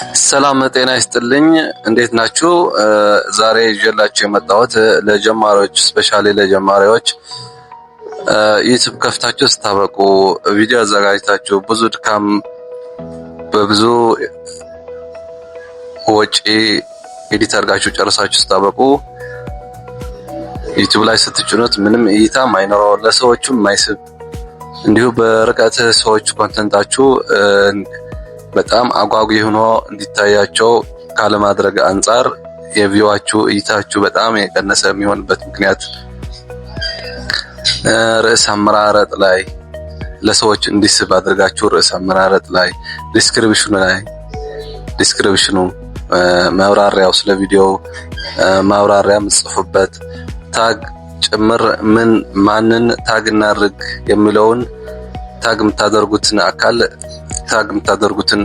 ሰላም ጤና ይስጥልኝ። እንዴት ናችሁ? ዛሬ ይዤላችሁ የመጣሁት ለጀማሪዎች ስፔሻሊ ለጀማሪዎች ዩቲዩብ ከፍታችሁ ስታበቁ ቪዲዮ አዘጋጅታችሁ ብዙ ድካም በብዙ ወጪ ኤዲት አድርጋችሁ ጨርሳችሁ ስታበቁ ዩቲዩብ ላይ ስትጭኑት ምንም እይታ ማይኖረው ለሰዎችም ማይስብ እንዲሁ በርቀት ሰዎች ኮንተንታችሁ በጣም አጓጊ ሆኖ እንዲታያቸው ካለማድረግ አንጻር የቪዋችሁ እይታችሁ በጣም የቀነሰ የሚሆንበት ምክንያት ርዕስ አመራረጥ ላይ ለሰዎች እንዲስብ አድርጋችሁ ርዕስ አመራረጥ ላይ ዲስክሪፕሽኑ ማብራሪያው ስለ ቪዲዮ ማብራሪያ ምጽፉበት ታግ ጭምር ማንን ታግ እናድርግ የሚለውን ታግ የምታደርጉትን አካል ታግ የምታደርጉትን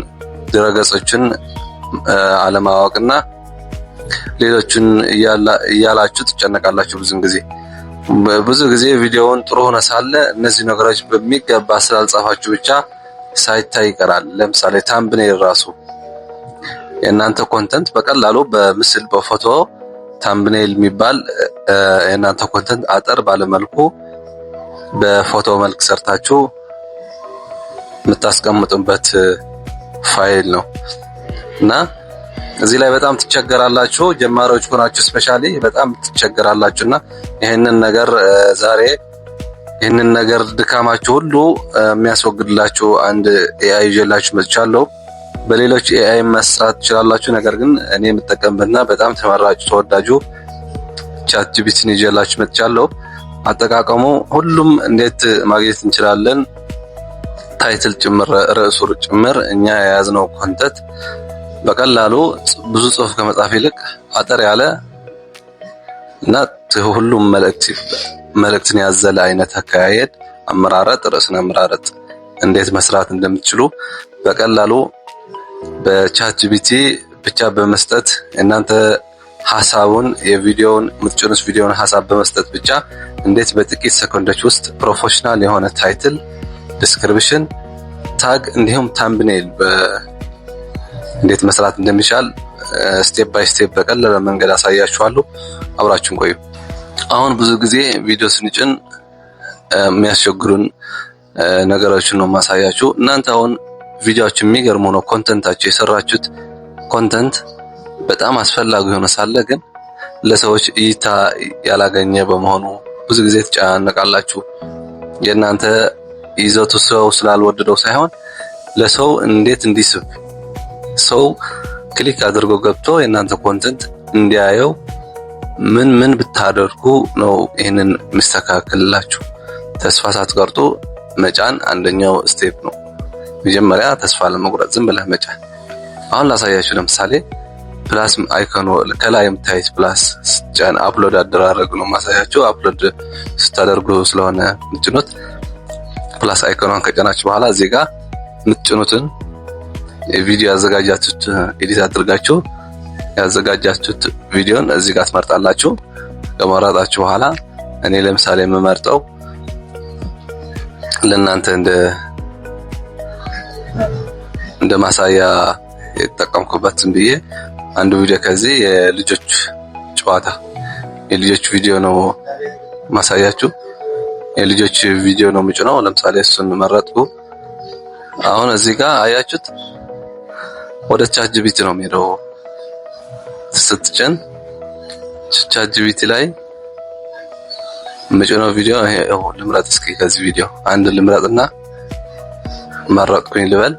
ድረገጾችን አለማወቅና ሌሎችን እያላችሁ ትጨነቃላችሁ። ብዙ ጊዜ ቪዲዮውን ጥሩ ሆነ ሳለ እነዚህ ነገሮች በሚገባ ስላልጻፋችሁ ብቻ ሳይታይ ይቀራል። ለምሳሌ ታምብኔል ራሱ የእናንተ ኮንተንት በቀላሉ በምስል በፎቶ ታምብኔል የሚባል የእናንተ ኮንተንት አጠር ባለመልኩ በፎቶ መልክ ሰርታችሁ የምታስቀምጡበት ፋይል ነው እና እዚህ ላይ በጣም ትቸገራላችሁ። ጀማሪዎች ሆናችሁ ስፔሻሊ በጣም ትቸገራላችሁና ይሄንን ነገር ድካማችሁ ሁሉ የሚያስወግድላችሁ አንድ ኤአይ ይዤላችሁ መጥቻለሁ። በሌሎች ኤአይ መስራት ትችላላችሁ። ነገር ግን እኔ የምጠቀምበትና በጣም ተመራጭ ተወዳጁ ቻትጂፒቲን ይዤላችሁ መጥቻለሁ። አጠቃቀሙ ሁሉም እንዴት ማግኘት እንችላለን፣ ታይትል ጭምር ርዕሱ ጭምር እኛ የያዝነው ኮንተንት በቀላሉ ብዙ ጽሁፍ ከመጻፍ ይልቅ አጠር ያለ እና ሁሉም መልእክትን ያዘለ አይነት አካያየድ አመራረጥ ርዕስን አመራረጥ እንዴት መስራት እንደምትችሉ በቀላሉ በቻትጂፒቲ ብቻ በመስጠት እናንተ ሐሳቡን የቪዲዮውን የምትጭኑት ቪዲዮውን ሐሳብ በመስጠት ብቻ እንዴት በጥቂት ሰከንዶች ውስጥ ፕሮፌሽናል የሆነ ታይትል፣ ዲስክሪፕሽን፣ ታግ እንዲሁም ታምብኔል እንዴት መስራት እንደሚቻል ስቴፕ ባይ ስቴፕ በቀላል መንገድ አሳያችኋለሁ። አብራችሁን ቆዩ። አሁን ብዙ ጊዜ ቪዲዮ ስንጭን የሚያስቸግሩን ነገሮችን ነው ማሳያችሁ። እናንተ አሁን ቪዲዮአችሁ የሚገርሙ ነው ኮንተንታችሁ የሰራችሁት ኮንተንት በጣም አስፈላጊ ሆኖ ሳለ ግን ለሰዎች እይታ ያላገኘ በመሆኑ ብዙ ጊዜ ትጨናነቃላችሁ። የእናንተ ይዘቱ ሰው ስላልወደደው ሳይሆን ለሰው እንዴት እንዲስብ ሰው ክሊክ አድርጎ ገብቶ የእናንተ ኮንተንት እንዲያየው ምን ብታደርጉ ነው ይሄንን መስተካከልላችሁ። ተስፋ ሳትቆርጡ መጫን አንደኛው ስቴፕ ነው። መጀመሪያ ተስፋ ለመቁረጥ ዝም ብለህ መጫን። አሁን ላሳያችሁ። ለምሳሌ ፕላስ አይኮኑ ከላይ የምታዩት ፕላስ ጫን አፕሎድ አደራረግ ነው ማሳያችሁ። አፕሎድ ስታደርጉ ስለሆነ ምጭኑት ፕላስ አይኮኗን ከጫናችሁ በኋላ እዚህ ጋር ምጭኑትን ቪዲዮ ያዘጋጃችሁት ኤዲት አድርጋችሁ ያዘጋጃችሁት ቪዲዮን እዚህ ጋር ትመርጣላችሁ። ከመረጣችሁ በኋላ እኔ ለምሳሌ የምመርጠው ለእናንተ እንደ ማሳያ የተጠቀምኩበት ብዬ አንዱ ቪዲዮ ከዚህ የልጆች ጨዋታ የልጆች ቪዲዮ ነው ማሳያችሁ። የልጆች ቪዲዮ ነው ምጭነው። ለምሳሌ እሱን መረጥኩ። አሁን እዚህ ጋር አያችሁት ወደ ቻትጂፒቲ ነው የሚሄደው። ስትጭን ቻትጂፒቲ ላይ ምጭነው ቪዲዮ ይሄ ልምረጥ። እስኪ ከዚህ ቪዲዮ አንድ ልምረጥና መረጥኩኝ ልበል።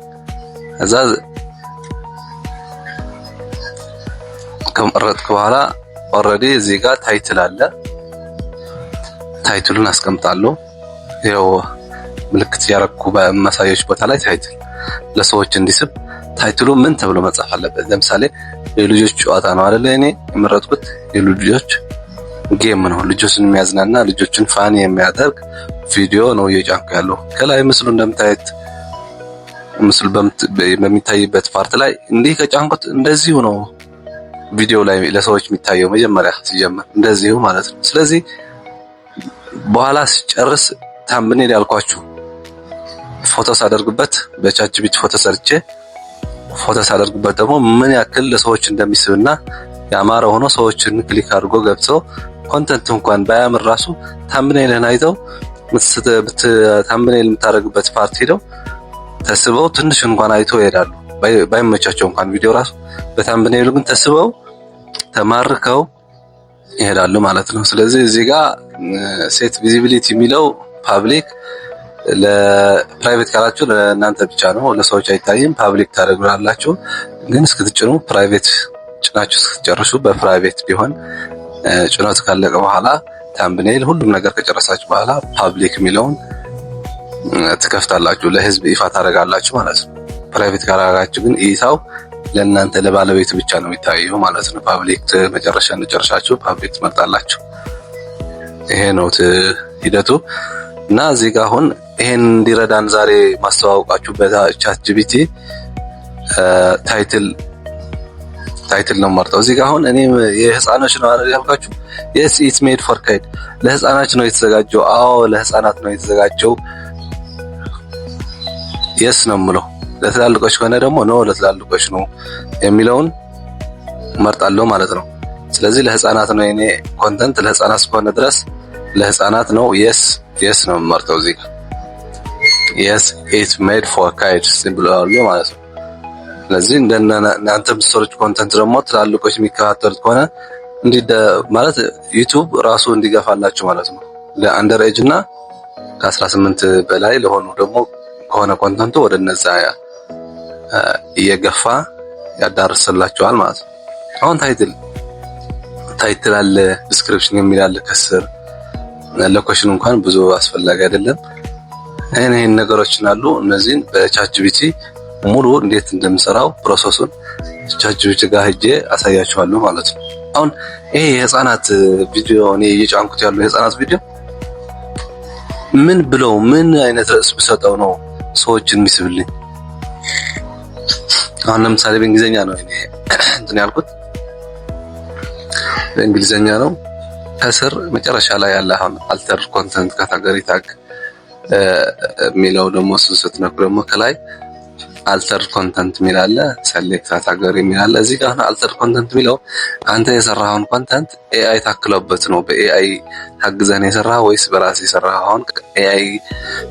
እዛ ከመረጥኩ በኋላ ኦሬዲ እዚህ ጋር ታይትል አለ። ታይትሉን አስቀምጣለሁ። ይሄው ምልክት ያረኩ በማሳያችሁ ቦታ ላይ ታይትል ለሰዎች እንዲስብ ታይትሉ ምን ተብሎ መጻፍ አለበት? ለምሳሌ የልጆች ጨዋታ ነው አይደል? እኔ የመረጥኩት የልጆች ጌም ነው። ልጆችን የሚያዝናና ልጆችን ፋኒ የሚያደርግ ቪዲዮ ነው እየጫንኩ ያለው። ከላይ ምስሉ እንደምታዩት ምስሉ በሚታይበት ፓርት ላይ እንዲህ ከጫንኩት እንደዚሁ ነው ቪዲዮ ላይ ለሰዎች የሚታየው። መጀመሪያ ሲጀምር እንደዚሁ ማለት ነው። ስለዚህ በኋላ ሲጨርስ ታምብኔል ያልኳችሁ ፎቶ ሳደርግበት በቻትጂፒቲ ፎቶ ሰርቼ ፎቶ ሳደርግበት ደግሞ ምን ያክል ለሰዎች እንደሚስብና ያማረ ሆኖ ሰዎችን ክሊክ አድርጎ ገብቶ ኮንተንት እንኳን ባያምር ራሱ ታምብኔልህን አይተው ታምብኔል የምታደርግበት ፓርት ሄደው ተስበው ትንሽ እንኳን አይተው ይሄዳሉ። ባይመቻቸው እንኳን ቪዲዮ ራሱ በታምብኔሉ ግን ተስበው ተማርከው ይሄዳሉ ማለት ነው። ስለዚህ እዚህ ጋር ሴት ቪዚቢሊቲ የሚለው ፓብሊክ ለፕራይቬት ካላችሁ ለእናንተ ብቻ ነው፣ ለሰዎች አይታይም። ፓብሊክ ታደርጉላላችሁ። ግን እስክትጭኑ ፕራይቬት ጭናችሁ እስክትጨርሱ በፕራይቬት ቢሆን ጭኖት ካለቀ በኋላ ታምብኔል ሁሉም ነገር ከጨረሳችሁ በኋላ ፓብሊክ የሚለውን ትከፍታላችሁ፣ ለህዝብ ይፋ ታደርጋላችሁ ማለት ነው። ፕራይቬት ካደረጋችሁ ግን እይታው ለእናንተ ለባለቤቱ ብቻ ነው የሚታየው ማለት ነው። ፓብሊክ መጨረሻ እንደጨረሳችሁ ፓብሊክ ትመርጣላችሁ። ይሄ ነው ሂደቱ እና እዚህ ጋር አሁን ይሄን እንዲረዳን ዛሬ ማስተዋወቃችሁ በቻት ጂፒቲ ታይትል ነው መርጠው። እዚህ ጋር አሁን እኔ የህፃኖች ነው አይደል ያልኳችሁ? yes it's made for kids ለህፃናት ነው የተዘጋጀው። አዎ ለህፃናት ነው የተዘጋጀው yes ነው የምለው። ለትላልቆች ከሆነ ደግሞ ኖ ለትላልቆች ነው የሚለውን መርጣለሁ ማለት ነው። ስለዚህ ለህፃናት ነው የኔ ኮንተንት፣ ለህፃናት እስከሆነ ድረስ ለህፃናት ነው yes ነው የምመርጠው። እዚህ ጋር yes it's made for kids ብለዋለሁ ማለት ነው። ስለዚህ እናንተ የምትሰሩት ኮንተንት ደግሞ ትላልቆች የሚከታተሉት ከሆነ ማለት ዩቲዩብ ራሱ እንዲገፋላችሁ ማለት ነው። ለአንደር ኤጅ እና ከ18 በላይ ለሆኑ ደግሞ ከሆነ ኮንተንቱ ወደ እነዛ እየገፋ ያዳርስላችኋል ማለት ነው። አሁን ታይትል አለ፣ ዲስክሪፕሽን የሚል አለ ከስር። ለኮሽን እንኳን ብዙ አስፈላጊ አይደለም። እነዚህ ነገሮችን አሉ። እነዚህን በቻት ጂፒቲ ሙሉ እንዴት እንደምሰራው ፕሮሰሱን ቻት ጂፒቲ ጋር ሄጄ አሳያችኋለሁ ማለት ነው። አሁን ይሄ የህፃናት ቪዲዮ እኔ እየጫንኩት ያለው የህፃናት ቪዲዮ ምን አይነት ርዕስ ብሰጠው ነው ሰዎችን የሚስብልኝ? አሁን ለምሳሌ በእንግሊዘኛ ነው እኔ እንትን ያልኩት፣ በእንግሊዘኛ ነው። ከስር መጨረሻ ላይ ያለ አሁን አልተር ኮንተንት ካታጎሪ ታግ የሚለው ደግሞ ስትነኩ ደግሞ ከላይ አልተር ኮንተንት የሚል አለ፣ ሰሌክት ካታጎሪ የሚል አለ። እዚህ ጋር አልተር ኮንተንት የሚለው አንተ የሰራኸውን ኮንተንት ኤአይ ታክለበት ነው። በኤአይ ታግዘህ ነው የሰራኸው ወይስ በራስህ የሰራኸው? አሁን ኤአይ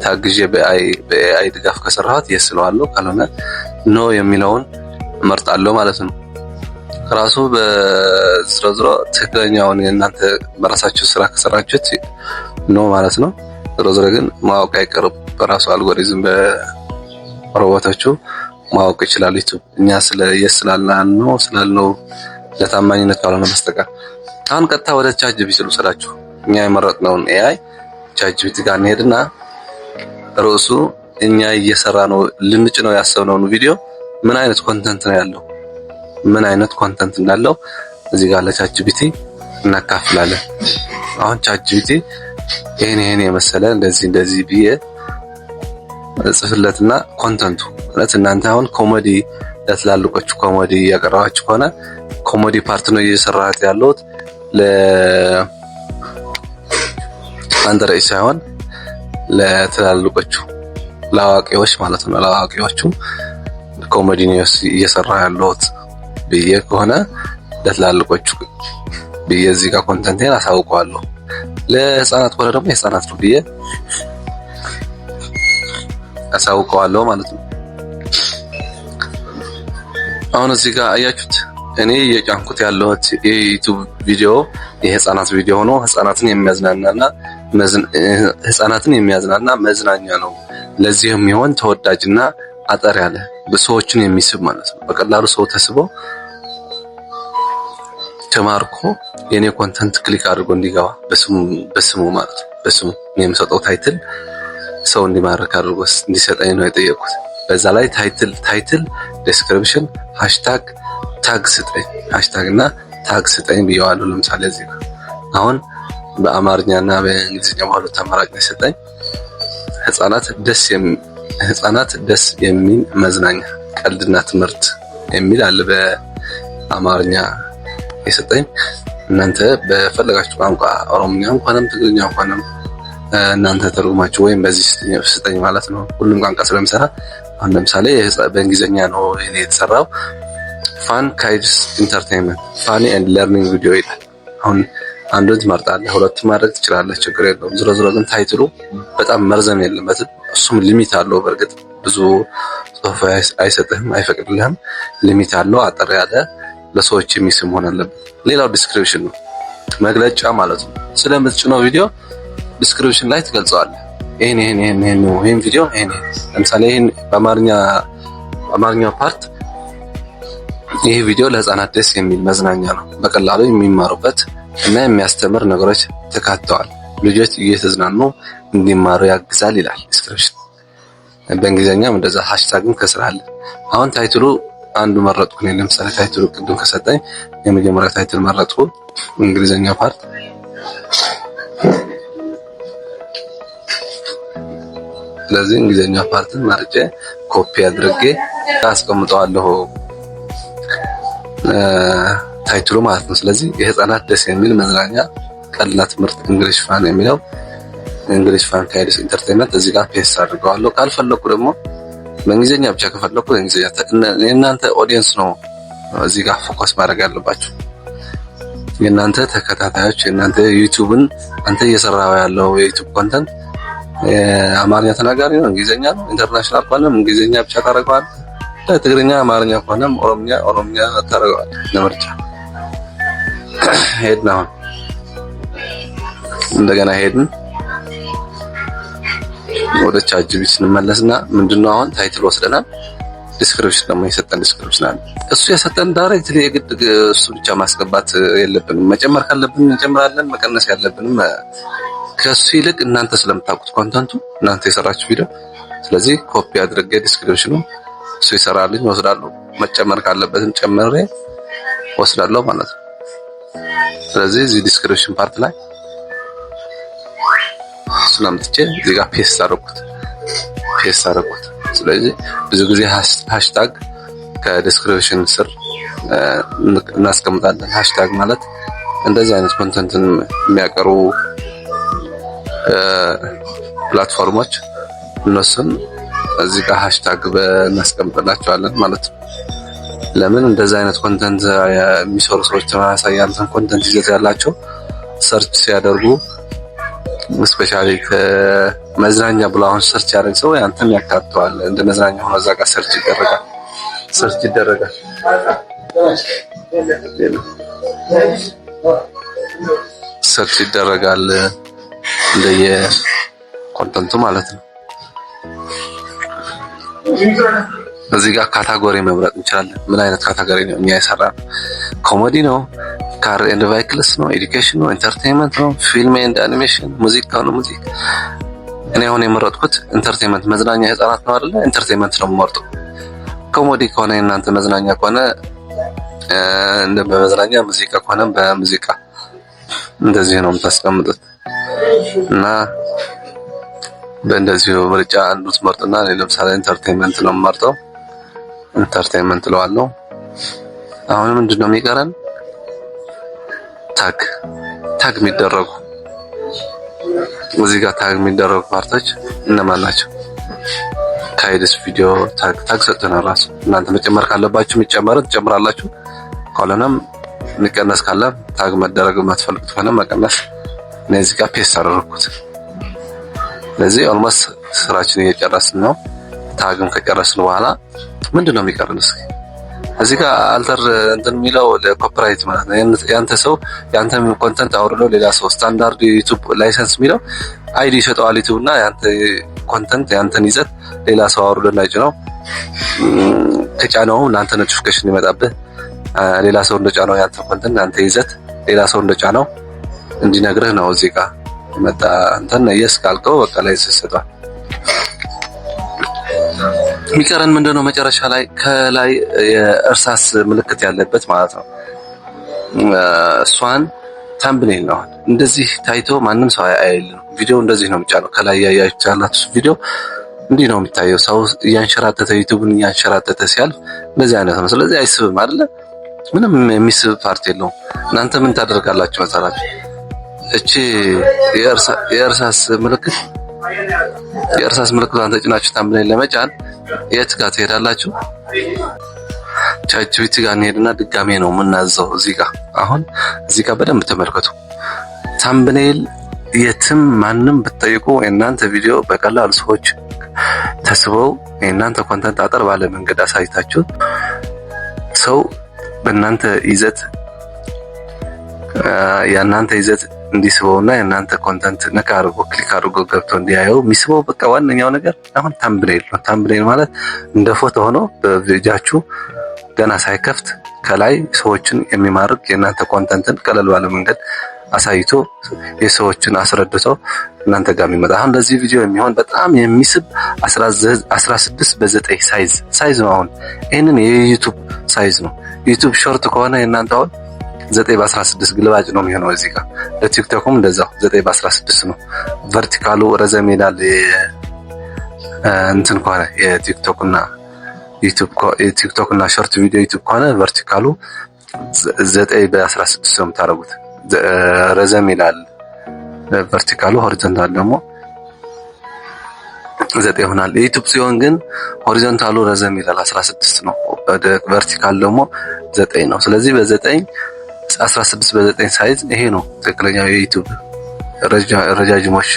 ታግዤ በኤአይ ድጋፍ ከሰራሁት የስ እለዋለሁ፣ ካልሆነ ኖ የሚለውን እመርጣለሁ ማለት ነው። ራሱ በዝሮ ትክክለኛውን የእናንተ በራሳችሁ ስራ ከሰራችሁት ኖ ማለት ነው። ዝሮ ግን ማወቅ አይቀርም። በራሱ አልጎሪዝም በሮቦቶቹ ማወቅ ይችላል ዩቲዩብ። እኛ ስላልነው ለታማኝነት ካልሆነ በስተቀር። አሁን ቀጥታ ወደ ቻት ጂፒቲ ልውሰዳችሁ። እኛ የመረጥነውን ኤአይ ቻት ጂፒቲ ጋር እንሄድና ርዕሱ እኛ እየሰራ ነው ልንጭ ነው ያሰብነውን ቪዲዮ ምን አይነት ኮንተንት ነው ያለው፣ ምን አይነት ኮንተንት እንዳለው እዚህ ጋር ለቻት ጂፒቲ እናካፍላለን። አሁን ቻት ጂፒቲ ይሄን የመሰለ እንደዚህ ብዬ ጽፍለትና ኮንተንቱ ማለት እናንተ አሁን ኮሜዲ ለትላልቆቹ ኮሜዲ ያቀረባችሁ ከሆነ ኮሜዲ ፓርት ነው እየሰራሁት ያለሁት ለአንደር ኤጅ ሳይሆን ለትላልቆቹ ለአዋቂዎች ማለት ነው። ለአዋቂዎቹ ኮሜዲ ነው እየሰራ ያለሁት ብዬ ከሆነ ለትላልቆቹ ብዬ እዚህ ጋር ኮንተንቴን አሳውቀዋለሁ። ለህፃናት ከሆነ ደግሞ የህፃናት ነው ብዬ አሳውቀዋለሁ ማለት ነው። አሁን እዚህ ጋር አያችሁት እኔ እየጫንኩት ያለሁት የዩቲዩብ ቪዲዮ የህፃናት ቪዲዮ ነው። ህፃናትን የሚያዝናና መዝናኛ ነው። ለዚህም የሚሆን ተወዳጅና አጠር ያለ በሰዎችን የሚስብ ማለት ነው። በቀላሉ ሰው ተስቦ ተማርኮ የኔ ኮንተንት ክሊክ አድርጎ እንዲገባ በስሙ ማለት ነው። በስሙ የምሰጠው ታይትል ሰው እንዲማርክ አድርጎ እንዲሰጠኝ ነው የጠየቁት። በዛ ላይ ታይትል ዲስክሪፕሽን ሃሽታግ ታግ እና ታግ ስጠኝ ብየዋለሁ። ለምሳሌ እዚህ አሁን በአማርኛና በእንግሊዝኛ በሁለት አማራጭ ነው የሰጠኝ። ህፃናት ደስ የሚል መዝናኛ ቀልድና ትምህርት የሚል አለ በአማርኛ የሰጠኝ። እናንተ በፈለጋችሁ ቋንቋ ኦሮምኛ እንኳንም ትግርኛ እንኳንም እናንተ ተርጉማችሁ ወይም በዚህ ስጠኝ ማለት ነው። ሁሉም ቋንቋ ስለምሰራ አሁን ለምሳሌ በእንግሊዘኛ ነው ይሄ የተሰራው። ፋን ካይድስ ኢንተርቴይንመንት ፋኒ ኤንድ ለርኒንግ ቪዲዮ ይላል። አሁን አንዱን ትመርጣለህ፣ ሁለቱን ማድረግ ትችላለህ፣ ችግር የለውም። ዝሮ ዝሮ ግን ታይትሉ በጣም መርዘም የለበትም። እሱም ሊሚት አለው። በእርግጥ ብዙ ጽሁፍ አይሰጥህም፣ አይፈቅድልህም። ሊሚት አለው። አጠር ያለ ለሰዎች የሚስብ መሆን አለበት። ሌላው ዲስክሪፕሽን ነው፣ መግለጫ ማለት ነው። ስለምትጭነው ቪዲዮ ዲስክሪፕሽን ላይ ትገልጸዋለህ። ይሄን ቪዲዮ ለምሳሌ ይሄን በአማርኛው ፓርት ይሄ ቪዲዮ ለህፃናት ደስ የሚል መዝናኛ ነው፣ በቀላሉ የሚማሩበት እና የሚያስተምር ነገሮች ተካተዋል፣ ልጆች እየተዝናኑ እንዲማሩ ያግዛል ይላል ዲስክሪፕሽን። በእንግሊዘኛም እንደዛ ሃሽታግም ከስራለ። አሁን ታይትሉ አንዱ መረጥኩ ነው። ለምሳሌ ታይትሉ ቅድም ከሰጠኝ የመጀመሪያ ታይትል መረጥኩ፣ እንግሊዘኛ ፓርት። ስለዚህ እንግሊዘኛ ፓርትን መርጬ ኮፒ አድርጌ አስቀምጠዋለሁ ታይትሉ ማለት ነው። ስለዚህ የህፃናት ደስ የሚል መዝናኛ ቀላል ትምህርት እንግሊሽ ፋን የሚለው እንግሊሽ ፋን ካይድስ ኢንተርቴይንመንት እዚህ ጋር ፔስት አድርገዋለሁ። ካልፈለኩ ደግሞ በእንግሊዘኛ ብቻ ከፈለኩ በእንግሊዘኛ። የእናንተ ኦዲየንስ ነው እዚህ ጋር ፎከስ ማድረግ ያለባችሁ፣ የእናንተ ተከታታዮች፣ የእናንተ ዩቲዩብን አንተ እየሰራው ያለው የዩቲዩብ ኮንተንት አማርኛ ተናጋሪ ነው፣ እንግሊዘኛ ነው፣ ኢንተርናሽናል ከሆነም እንግሊዘኛ ብቻ ታደርገዋለህ፣ ትግርኛ፣ አማርኛ ከሆነም ኦሮምኛ ታደርገዋለህ። ለምርጫ ሄድን። አሁን እንደገና ሄድን ወደ ቻትጂፒቲ ስንመለስና ምንድነው አሁን ታይትል ወስደናል። ዲስክሪፕሽን ደግሞ የሰጠን ዲስክሪፕሽን አለ። እሱ የሰጠን ዳይሬክትሊ የግድ እሱ ብቻ ማስገባት የለብንም። መጨመር ካለብን እንጨምራለን፣ መቀነስ ያለብንም ከሱ ይልቅ እናንተ ስለምታውቁት ኮንተንቱ እናንተ የሰራችሁ ቪዲዮ፣ ስለዚህ ኮፒ አድርጌ ዲስክሪፕሽኑ እሱ ይሰራልኝ ወስዳለሁ። መጨመር ካለበትም ጨምሬ ወስዳለሁ ማለት ነው። ስለዚህ እዚህ ዲስክሪፕሽን ፓርት ላይ ስለምትቼ እዚህ ጋር ፔስት አደረኩት። ስለዚህ ብዙ ጊዜ ሃሽታግ ከዲስክሪፕሽን ስር እናስቀምጣለን። ሃሽታግ ማለት እንደዚህ አይነት ኮንተንትን የሚያቀርቡ ፕላትፎርሞች እነሱን እዚህ ጋር ሃሽታግ እናስቀምጥላቸዋለን ማለት ነው። ለምን እንደዚህ አይነት ኮንተንት የሚሰሩ ሰዎች ተመሳሳይ ያንተን ኮንተንት ይዘት ያላቸው ሰርች ሲያደርጉ ስፔሻሊ ከመዝናኛ ብሎ አሁን ሰርች ያደርግ ሰው ያንተን ያካትተዋል። እንደ መዝናኛ ሆኖ እዛ ጋር ሰርች ይደረጋል እንደየ ኮንተንቱ ማለት ነው። እዚህ ጋር ካታጎሪ መምረጥ እንችላለን። ምን አይነት ካታጎሪ ነው እኛ የሰራነው? ኮሜዲ ነው፣ ካር ኤንድ ቫይክልስ ነው፣ ኤዱኬሽን ነው፣ ኢንተርቴይንመንት ነው፣ ፊልም ኤንድ አኒሜሽን፣ ሙዚቃ ነው። ሙዚቃ እኔ አሁን የመረጥኩት ኢንተርቴይንመንት መዝናኛ ህፃናት ነው አይደለ? ኢንተርቴይንመንት ነው የምመርጠው። ኮሜዲ ከሆነ እናንተ መዝናኛ ከሆነ እንደ በመዝናኛ፣ ሙዚቃ ከሆነ በሙዚቃ እንደዚህ ነው የምታስቀምጡት እና በእንደዚሁ ምርጫ አንዱ ትመርጥና ለምሳሌ ኢንተርቴይንመንት ነው የምመርጠው። ኢንተርቴይንመንት ለዋለው። አሁን ምንድነው የሚቀረን? ታግ የሚደረጉ እዚህ ጋር ታግ የሚደረጉ ፓርቶች እነማን ናቸው? ካይድስ ቪዲዮ ታግ ሰጥተናል። ራሱ እናንተ መጨመር ካለባችሁ ትጨምራላችሁ። ካልሆነም የሚቀነስ ካለ ታግ መደረግ የማትፈልጉት ከሆነ መቀነስ። እዚህ ጋር ፔስት አደረኩት። ስለዚህ ኦልሞስት ስራችን እየጨረስን ነው። ታግም ከጨረስን በኋላ ምንድነው የሚቀረን? እስኪ እዚህ ጋር አልተር እንትን የሚለው ለኮፒራይት ማለት ነው። ያንተ ኮንተንት አውርዶ ሌላ ሰው ስታንዳርድ ዩቲዩብ ላይሰንስ የሚለው አይዲ ይሰጠዋል ዩቲዩብ እና ያንተ ኮንተንት ያንተን ይዘት ሌላ ሰው አውርዶ እንዳይጭነው ከጫነው ለአንተ ኖቲፊኬሽን ይመጣብህ። ሌላ ሰው እንደጫነው ያንተ ኮንተንት ያንተ ይዘት ሌላ ሰው እንደጫነው እንዲነግርህ ነው። እዚህ ጋር መጣ እንትን የስ ካልከው በቃ ላይ ይሰጣል። የሚቀረን ምንድነው? መጨረሻ ላይ ከላይ የእርሳስ ምልክት ያለበት ማለት ነው። እሷን ታምብኔል ነው። እንደዚህ ታይቶ ማንም ሰው አይልም። ቪዲዮ እንደዚህ ነው የሚጫነው። ከላይ ያያችሁት ያላችሁ ቪዲዮ እንዲህ ነው የሚታየው። ሰው እያንሸራተተ ዩቲዩብን እያንሸራተተ ሲያልፍ እንደዚህ አይነት ነው። ስለዚህ አይስብም አይደለ? ምንም የሚስብ ፓርት የለውም። እናንተ ምን ታደርጋላችሁ መሰላችሁ? እቺ የእርሳስ ምልክት ተጭናችሁ ታምብኔል ለመጫን የት ጋር ትሄዳላችሁ? ቻትጂፒቲ ጋር እንሄድና ድጋሜ ነው የምናዘው። አሁን እዚህ ጋር በደንብ ተመልከቱ። ታምብኔል የትም ማንም ብትጠይቁ የእናንተ ቪዲዮ በቀላሉ ሰዎች ተስበው የእናንተ ኮንተንት አጠር ባለ መንገድ አሳይታችሁ ሰው በእናንተ ይዘት እንዲስበውና የእናንተ ኮንተንት ነካ አድርጎ ክሊክ አድርጎ ገብቶ እንዲያየው የሚስበው በቃ ዋነኛው ነገር አሁን ታምብኔል ነው። ታምብኔል ማለት እንደ ፎቶ ሆኖ በቪዲዮአችሁ ገና ሳይከፍት ከላይ ሰዎችን የሚማርክ የእናንተ ኮንተንትን ቀለል ባለ መንገድ አሳይቶ የሰዎችን አስረድቶ እናንተ ጋር የሚመጣ አሁን ለዚህ ቪዲዮ የሚሆን በጣም የሚስብ 16:9 ሳይዝ ነው። አሁን ይሄንን የዩቲዩብ ሳይዝ ነው። ዩቲዩብ ሾርት ከሆነ የእናንተ አሁን 9:16 ግልባጭ ነው የሚሆነው። እዚህ ጋር ለቲክቶክም እንደዛው 9:16 ነው። ቨርቲካሉ ረዘም ይላል። እንትን ከሆነ የቲክቶክ እና ሾርት ቪዲዮ ዩቲዩብ ከሆነ ቨርቲካሉ 9:16 ነው የምታደርጉት። ረዘም ይላል ቨርቲካሉ፣ ሆሪዞንታል ደግሞ 9 ይሆናል። ዩቲዩብ ሲሆን ግን ሆሪዞንታሉ ረዘም ይላል 16 ነው፣ ቨርቲካል ደግሞ 9 ነው። ስለዚህ በ16:9 ሳይዝ ይሄ ነው ትክክለኛው የዩቲዩብ ረጃጅሞች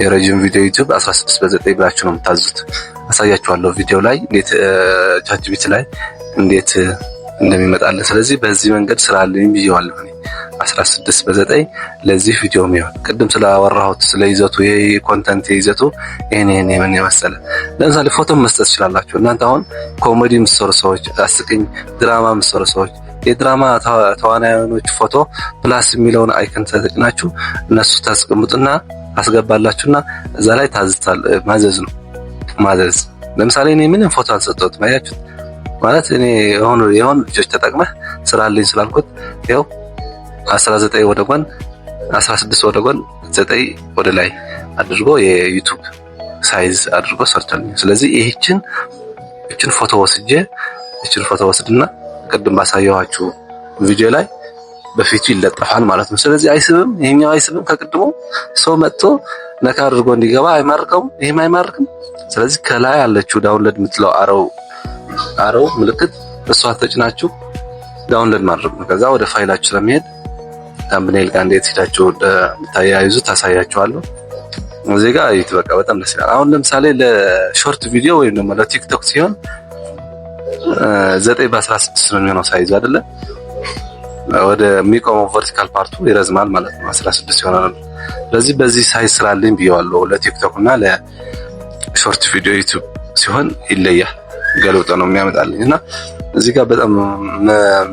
የረጅም ቪዲዮ ዩቲዩብ 16:9 ብላችሁ ነው የምታዙት። አሳያችኋለሁ ቪዲዮ ላይ እንዴት ቻትጂፒቲ ላይ እንዴት እንደሚመጣልን። ስለዚህ በዚህ መንገድ ስራልኝ ብየዋለሁ እኔ 16:9 ለዚህ ቪዲዮ የሚሆን ቅድም ስላወራሁት ስለ ይዘቱ የኮንተንት ይዘቱ ይሄን ምን የመሰለ ለምሳሌ ፎቶ መስጠት ትችላላችሁ። እናንተ አሁን ኮሜዲ የምትሰሩ ሰዎች፣ አስቂኝ ድራማ የምትሰሩ ሰዎች የድራማ ተዋናዮች ፎቶ ፕላስ የሚለውን አይከን ተጠቅናችሁ እነሱ ታስቀምጡና አስገባላችሁና እዛ ላይ ታዝታል ማዘዝ። ለምሳሌ እኔ ምንም ፎቶ አልሰጠሁትም አያችሁት ማለት እኔ የሆኑ ልጆች ተጠቅመህ ስራልኝ ስላልኩት ያው 19 ወደ ጎን 16 ወደ ጎን 9 ወደ ላይ አድርጎ የዩቲዩብ ሳይዝ አድርጎ ሰርቷልኝ። ስለዚህ ይህችን ፎቶ ወስድና ቅድም ባሳየኋችሁ ቪዲዮ ላይ በፊቱ ይለጠፋል ማለት ነው። ስለዚህ አይስብም፣ ይሄኛው አይስብም። ከቅድሞ ሰው መጥቶ ነካ አድርጎ እንዲገባ አይማርከውም፣ ይሄም አይማርክም። ስለዚህ ከላይ ያለችው ዳውንሎድ የምትለው አረው ምልክት እሷ ተጭናችሁ ዳውንሎድ ማድረግ ነው። ከዛ ወደ ፋይላችሁ ስለሚሄድ ታምብኔል ጋር እንዴት ሄዳችሁ ታያይዙ ታሳያችኋለሁ። እዚህ ጋር በቃ በጣም ደስ ይላል። አሁን ለምሳሌ ለሾርት ቪዲዮ ወይም ደግሞ ለቲክቶክ ሲሆን 9:16 ነው የሚሆነው ሳይዙ አይደለ? ወደ የሚቆመው ቨርቲካል ፓርቱ ይረዝማል ማለት ነው 16 ይሆናል። ስለዚህ በዚህ ሳይዝ ስራልኝ ብየዋለሁ። ለቲክቶክ እና ለሾርት ቪዲዮ ዩቲዩብ ሲሆን ይለያል፣ ገልብጦ ነው የሚያመጣልኝ እና እዚህ ጋር በጣም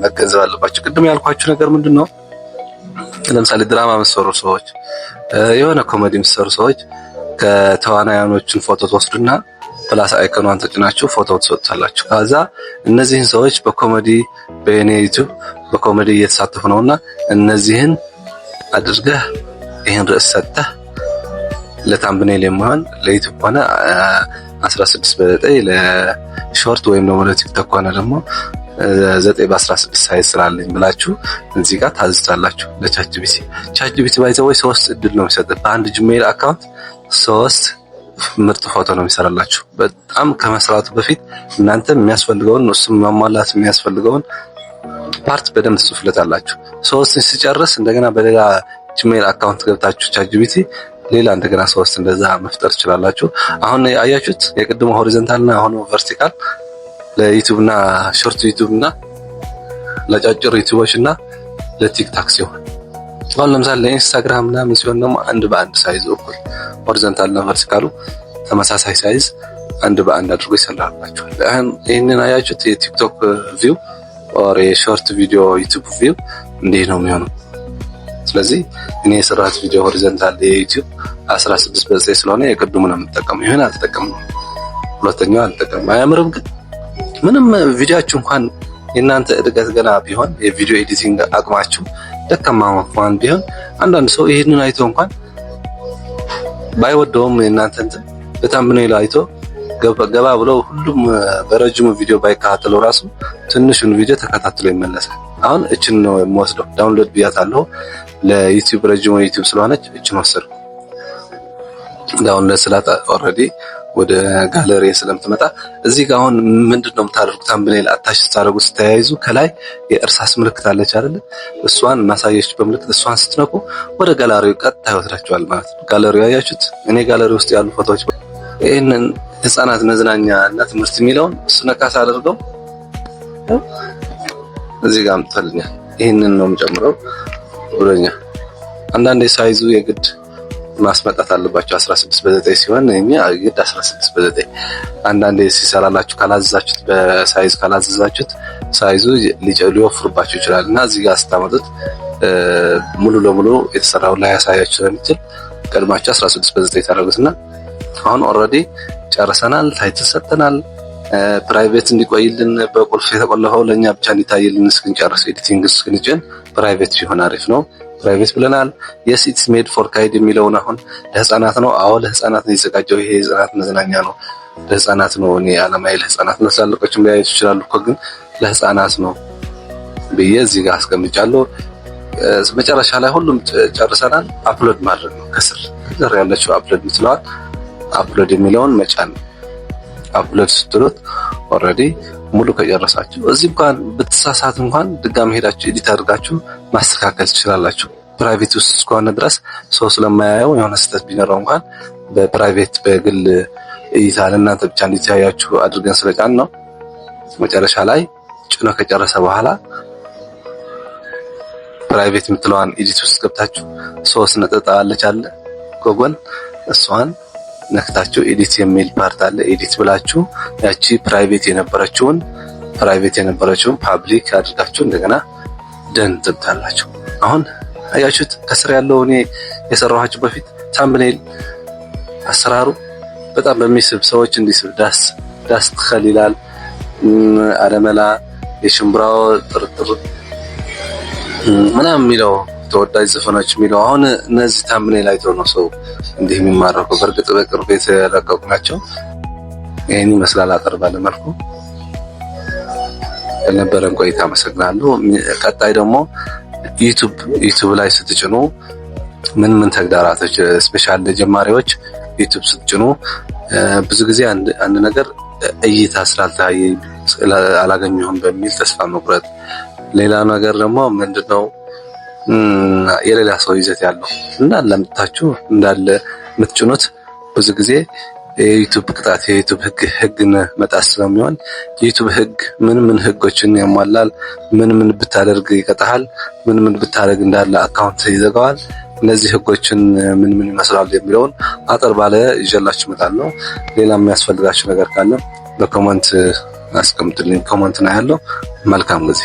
መገንዘብ አለባችሁ። ቅድም ያልኳችሁ ነገር ምንድነው? ለምሳሌ ድራማ የምትሰሩ ሰዎች፣ የሆነ ኮሜዲ የምትሰሩ ሰዎች ከተዋናያኖችን ፎቶ ተወስዱና ፕላስ አይኮኗን ተጭናችሁ ፎቶ ትሰጡታላችሁ። ከዛ እነዚህን ሰዎች በኔ ዩቲዩብ በኮሜዲ እየተሳተፉ ነውና እነዚህን አድርገህ ይሄን ርዕስ ሰጥተህ ለታምብኔል የሚሆን ለዩቲዩብ ሆነ 16:9 ለሾርት ወይም ደግሞ ለቲክቶክ ሆነ ደግሞ 9:16 ሳይዝ ስራልኝ ብላችሁ እዚህ ጋር ታዝዛላችሁ ለቻትጂፒቲ ባይዘው 3 እድል ነው የሚሰጠው። በአንድ ጂሜል አካውንት 3 ምርጥ ፎቶ ነው የሚሰራላችሁ። በጣም ከመስራቱ በፊት እናንተ የሚያስፈልገውን እሱም ማሟላት የሚያስፈልገውን ፓርት በደንብ ትጽፉለታላችሁ። 3 ሲጨርስ እንደገና በሌላ ጂሜል አካውንት ገብታችሁ ቻትጂፒቲ ሌላ እንደገና 3 እንደዛ መፍጠር ትችላላችሁ። አሁን አያችሁት የቅድሞ ሆሪዞንታልና አሁን ቨርቲካል ለዩቲዩብ እና ሾርት ዩቲዩብ እና ለጫጭር ዩቲዩቦች እና ለቲክታክ ሲሆን አሁን ለምሳሌ ለኢንስታግራም እና ምን ሲሆን ደግሞ 1:1 ሳይዝ እኩል ሆሪዞንታል እና ቨርቲካሉ ተመሳሳይ ሳይዝ 1:1 አድርጎ ይሰራላችኋል። ይሄንን አያችሁት የቲክቶክ ቪው ኦር የሾርት ቪዲዮ ዩቲዩብ ቪው እንዴት ነው የሚሆነው? ስለዚህ እኔ የሰራሁት ቪዲዮ ሆሪዞንታል የዩቲዩብ 16:9 ስለሆነ የቅድሙ ነው የምጠቀመው። ይሄን አልተጠቀምነው፣ ሁለተኛው አልተጠቀምም። አያምርም ግን ምንም ቪዲዮአችሁ እንኳን የእናንተ እድገት ገና ቢሆን የቪዲዮ ኤዲቲንግ አቅማችሁ ደካማ እንኳን ቢሆን አንዳንድ ሰው ይሄንን አይቶ እንኳን ባይወደውም የእናንተ በታምብኔል አይቶ ገባ ብለው ሁሉም በረጅሙ ቪዲዮ ባይከታተለው ራሱ ትንሹን ቪዲዮ ተከታትሎ ይመለሳል። አሁን እችን ነው የምወስደው፣ ዳውንሎድ ብያታለሁ። ለዩቲዩብ ረጅሙ ዩቲዩብ ስለሆነች እችን ወሰድኩ። ዳውንሎድ ስላጣ ኦልሬዲ ወደ ጋለሪ ስለምትመጣ እዚህ ጋር አሁን ምንድነው የምታደርጉት? ታምብኔል አታች ስታደርጉ ስተያይዙ ከላይ የእርሳስ ምልክት አለች አይደል? እሷን ማሳየች በምልክት እሷን ስትነኩ ወደ ጋለሪው ቀጥታ ይወስዳችኋል ማለት ነው። ጋለሪው ያያችሁት እኔ ጋለሪ ውስጥ ያሉ ፎቶዎች ይሄንን ህፃናት መዝናኛ እና ትምህርት የሚለውን እሱ ነካስ አድርገው እዚህ ጋር አምጥተልኛል። ይሄንን ነው የምጨምረው ብሎኛል። አንዳንዴ ሳይዙ የግድ ማስመጣት አለባችሁ 16:9 ሲሆን እኛ ግድ 16:9 አንዳንዴ ሲሰራላችሁ ካላዘዛችሁት በሳይዝ ካላዘዛችሁት ሳይዙ ሊወፍርባችሁ ይችላል እና እዚህ ጋር ስታመጡት ሙሉ ለሙሉ የተሰራው ላይ ያሳያችሁ ስለሚችል ቀድማችሁ 16:9 ታደርጉትና አሁን ኦልሬዲ ጨርሰናል። ታይትል ሰጥተናል። ፕራይቬት እንዲቆይልን በቁልፍ የተቆለፈው ለኛ ብቻ እንዲታይልን እስክንጨርስ ኤዲቲንግ እስክንጭን ፕራይቬት ሲሆን አሪፍ ነው። ፕራይቬት ብለናል። የስ ኢትስ ሜድ ፎር ካይድ የሚለውን አሁን ለህፃናት ነው። አዎ ለህፃናት ነው የተዘጋጀው። ይሄ የህፃናት መዝናኛ ነው፣ ለህፃናት ነው። እኔ አለማይ ለህፃናት ነው። ትላልቆችም ሊያዩት ይችላሉ እኮ ግን ለህፃናት ነው ብዬ እዚህ ጋር አስቀምጫለሁ። መጨረሻ ላይ ሁሉም ጨርሰናል። አፕሎድ ማድረግ ነው። ከስር ያለችው አፕሎድ ምትለዋል። አፕሎድ የሚለውን መጫን ነው። አፕሎድ ስትሉት ኦልሬዲ ሙሉ ከጨረሳችሁ እዚህ እንኳን ብትሳሳት እንኳን ድጋሚ ሄዳችሁ ኤዲት አድርጋችሁ ማስተካከል ትችላላችሁ። ፕራይቬት ውስጥ እስከሆነ ድረስ ሰው ስለማያየው የሆነ ስህተት ቢኖረው እንኳን በፕራይቬት በግል እይታ ለእናንተ ብቻ እንዲታያችሁ አድርገን ስለጫን ነው። መጨረሻ ላይ ጭኖ ከጨረሰ በኋላ ፕራይቬት የምትለዋን ኤዲት ውስጥ ገብታችሁ 3 ነጥብ አለች አለ ጎጎል እሷን ነክታችሁ ኤዲት የሚል ፓርት አለ። ኤዲት ብላችሁ ያቺ ፕራይቬት የነበረችውን ፓብሊክ አድርጋችሁ እንደገና ደን ትብታላችሁ። አሁን አያችሁት ከስር ያለው እኔ የሰራኋችሁ በፊት ታምብኔል አሰራሩ በጣም በሚስብ ሰዎች እንዲስብ ዳስ ትኸሊላል አለመላ የሽምብራው ጥርጥር ምናምን የሚለው ተወዳጅ ዘፈኖች የሚለው አሁን እነዚህ ታምብኔል አይተው ነው ሰው እንዲህ የሚማረከው። በእርግጥ በቅርብ የተለቀቁ ናቸው። ይሄን ይመስላል አጠር ባለ መልኩ። ለነበረን ቆይታ አመሰግናለሁ። ቀጣይ ደግሞ ዩቲዩብ ላይ ስትጭኑ ምን ተግዳራቶች ስፔሻል ለጀማሪዎች ዩቲዩብ ስትጭኑ ብዙ ጊዜ አንድ ነገር እይታ ስላልታየ አላገኘሁም በሚል ተስፋ መቁረጥ፣ ሌላ ነገር ደግሞ ምንድነው የሌላ ሰው ይዘት ያለው እንዳለ ምታችሁ እንዳለ ምትጭኑት ብዙ ጊዜ የዩቲዩብ ቅጣት የዩቲዩብ ህግን መጣስ ስለሚሆን የዩቲዩብ ህግ ምን ህጎችን ያሟላል፣ ምን ብታደርግ ይቀጣሃል፣ ምን ብታደርግ እንዳለ አካውንት ይዘጋዋል። እነዚህ ህጎችን ምን ይመስላሉ የሚለውን አጠር ባለ ይዤላችሁ እመጣለሁ። ሌላ የሚያስፈልጋችሁ ነገር ካለ በኮሜንት አስቀምጡልኝ። ኮሜንት ነው ያለው። መልካም ጊዜ